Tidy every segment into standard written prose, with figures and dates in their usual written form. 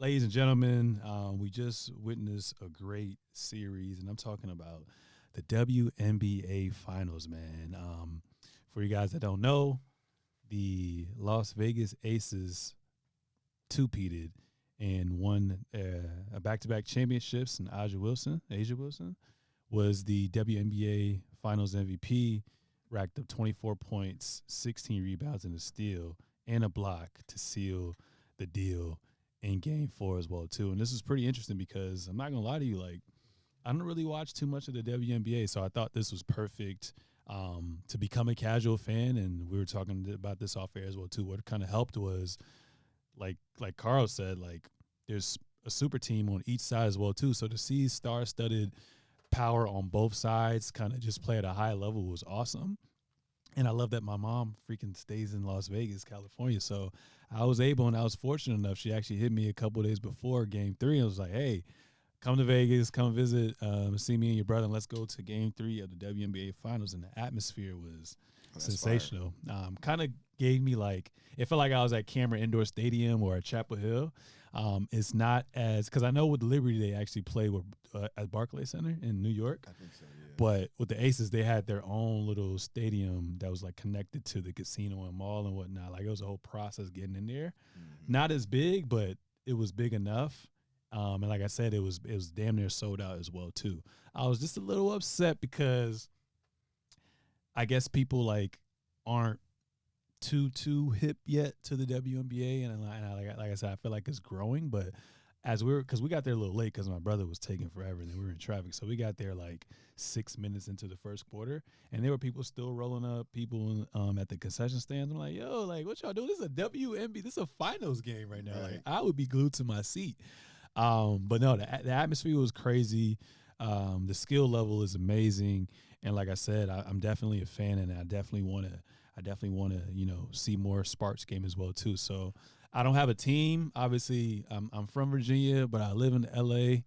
Ladies and gentlemen, we just witnessed a great series, and I'm talking about the WNBA Finals, man. For you guys that don't know, the Las Vegas Aces two-peated and won a back-to-back championships, and Asia Wilson, was the WNBA Finals MVP, racked up 24 points, 16 rebounds, and a steal, and a block to seal the deal in Game 4 as well, too. And this is pretty interesting because I'm not going to lie to you, like, I don't really watch too much of the WNBA, so I thought this was perfect to become a casual fan, and we were talking about this off air as well, too. What kind of helped was like Carl said, like there's a super team on each side as well too. So to see star-studded power on both sides kind of just play at a high level was awesome. And I love that my mom freaking stays in Las Vegas, California. So I was able and I was fortunate enough. She actually hit me a couple of days before Game 3 and was like, hey, come to Vegas, come visit, see me and your brother, and let's go to Game 3 of the WNBA Finals. And the atmosphere was sensational. Kind of gave me like, it felt like I was at Cameron Indoor Stadium or at Chapel Hill. It's not as, because I know with Liberty they actually play with, at Barclays Center in New York. I think so, yeah. But with the Aces, they had their own little stadium that was like connected to the casino and mall and whatnot. Like it was a whole process getting in there. Mm-hmm. Not as big, but it was big enough. And like I said, it was damn near sold out as well too. I was just a little upset because I guess people like aren't too hip yet to the WNBA, and like I said, I feel like it's growing. But because we got there a little late because my brother was taking forever, and then we were in traffic, so we got there like 6 minutes into the first quarter, and there were people still rolling up, people at the concession stands. I'm like, yo, like what y'all doing? This is a WNBA, this is a finals game right now. Right. Like I would be glued to my seat. But no, the atmosphere was crazy. The skill level is amazing, and like I said, I'm definitely a fan, and I definitely want to see more Sparks game as well too. So I don't have a team. Obviously, I'm from Virginia, but I live in LA.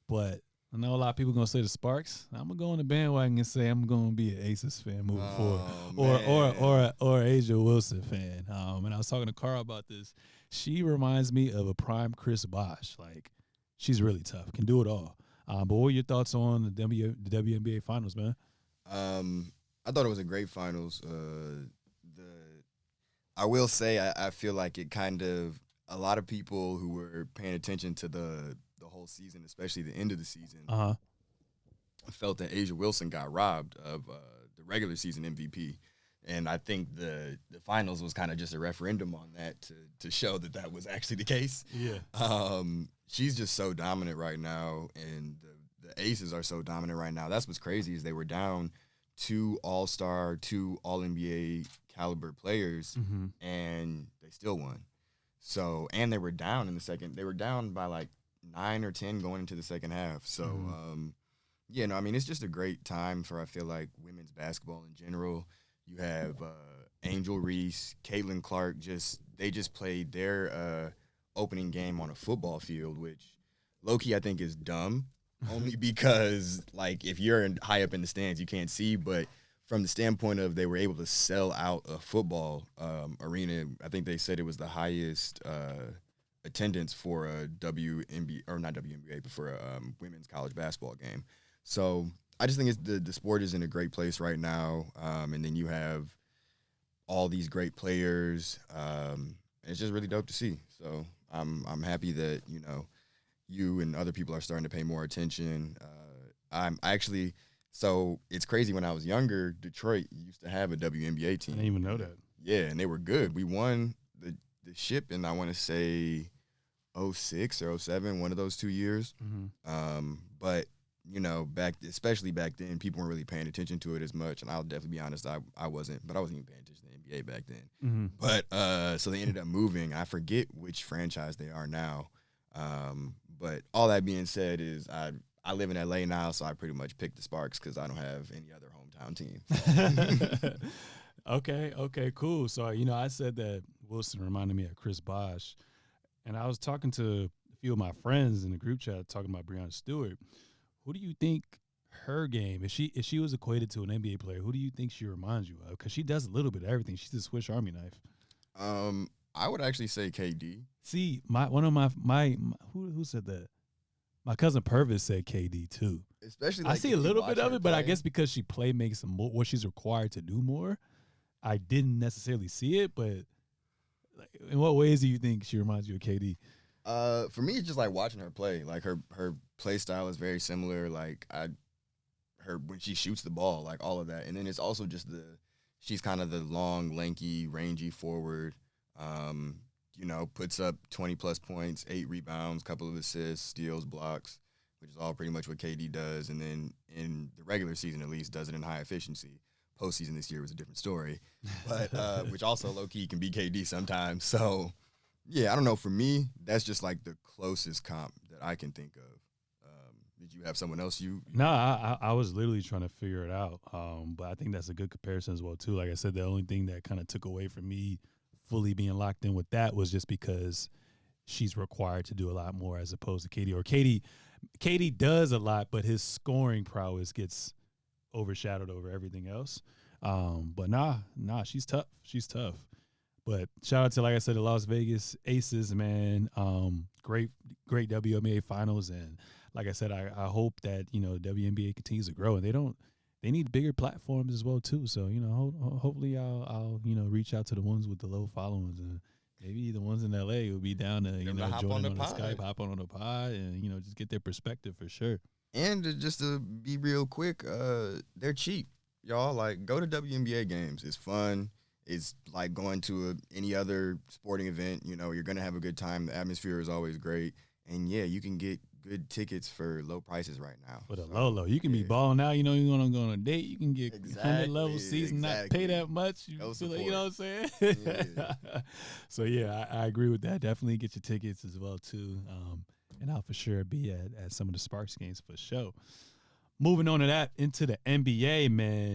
But I know a lot of people gonna say the Sparks. I'm gonna go on the bandwagon and say I'm gonna be an Aces fan moving forward, or Asia Wilson fan. And I was talking to Carl about this. She reminds me of a prime Chris Bosh. Like she's really tough, can do it all. But what were your thoughts on the WNBA Finals, man? I thought it was a great finals. I will say I feel like it kind of, a lot of people who were paying attention to the whole season, especially the end of the season, felt that Asia Wilson got robbed of the regular season MVP. And I think the finals was kind of just a referendum on that to show that was actually the case. Yeah. She's just so dominant right now, and the Aces are so dominant right now. That's what's crazy is they were down 2 All-Star, 2 All-NBA caliber players, and they still won. So, and they were down in the second. They were down by like 9 or 10 going into the second half. So, I mean, it's just a great time for, I feel like, women's basketball in general. You have Angel Reese, Caitlin Clark, they just played their opening game on a football field, which low-key I think is dumb, only because, like, if you're high up in the stands, you can't see. But from the standpoint of they were able to sell out a football arena, I think they said it was the highest attendance for a WNBA, or not WNBA, but for a women's college basketball game. So I just think the sport is in a great place right now, and then you have all these great players. It's just really dope to see. So I'm happy that you and other people are starting to pay more attention. So it's crazy. When I was younger, Detroit used to have a WNBA team. I didn't even know that. Yeah, and they were good. We won the ship in, I want to say, 06 or 07, one of those 2 years. But especially back then, people weren't really paying attention to it as much. And I'll definitely be honest, I wasn't, but I wasn't even paying attention to the NBA back then. But so they ended up moving. I forget which franchise they are now. But all that being said is I live in LA now, so I pretty much picked the Sparks because I don't have any other hometown team. Okay, cool. So, I said that Wilson reminded me of Chris Bosh, and I was talking to a few of my friends in the group chat talking about Breonna Stewart. Who do you think her game, if she was equated to an NBA player, who do you think she reminds you of? Because she does a little bit of everything. She's a Swiss Army knife. I would actually say KD. See, who said that? My cousin Purvis said KD too. Especially, I see a little bit of it, but I guess because she makes more what she's required to do more, I didn't necessarily see it. But like, in what ways do you think she reminds you of KD? For me, it's just like watching her play. Like her play style is very similar. Like her when she shoots the ball, like all of that. And then it's also just she's kind of the long, lanky, rangy forward. Puts up 20-plus points, 8 rebounds, couple of assists, steals, blocks, which is all pretty much what KD does. And then in the regular season, at least, does it in high efficiency. Postseason this year was a different story, but which also low-key can be KD sometimes. So, yeah, I don't know. For me, that's just like the closest comp that I can think of. Did you have someone else No, I was literally trying to figure it out. But I think that's a good comparison as well, too. Like I said, the only thing that kind of took away from me fully being locked in with that was just because she's required to do a lot more as opposed to KD. Or KD does a lot, but his scoring prowess gets overshadowed over everything else. But nah, she's tough. She's tough. But shout out to, like I said, the Las Vegas Aces, man. Great WNBA Finals, and like I said, I hope that the WNBA continues to grow, and they need bigger platforms as well too. So hopefully I'll reach out to the ones with the low followings, and maybe the ones in LA will be down to join on the Skype, hop on the pod, and just get their perspective for sure. And just to be real quick, they're cheap, y'all. Like, go to WNBA games. It's fun. It's like going to any other sporting event. You're gonna have a good time. The atmosphere is always great, and yeah, you can get good tickets for low prices right now. For the low, you can be balling out. You want to go on a date. You can get 100-level seats and not pay that much. You feel like, what I'm saying? Yeah. So yeah, I agree with that. Definitely get your tickets as well too. And I'll for sure be at some of the Sparks games for sure. Moving on to that, into the NBA, man.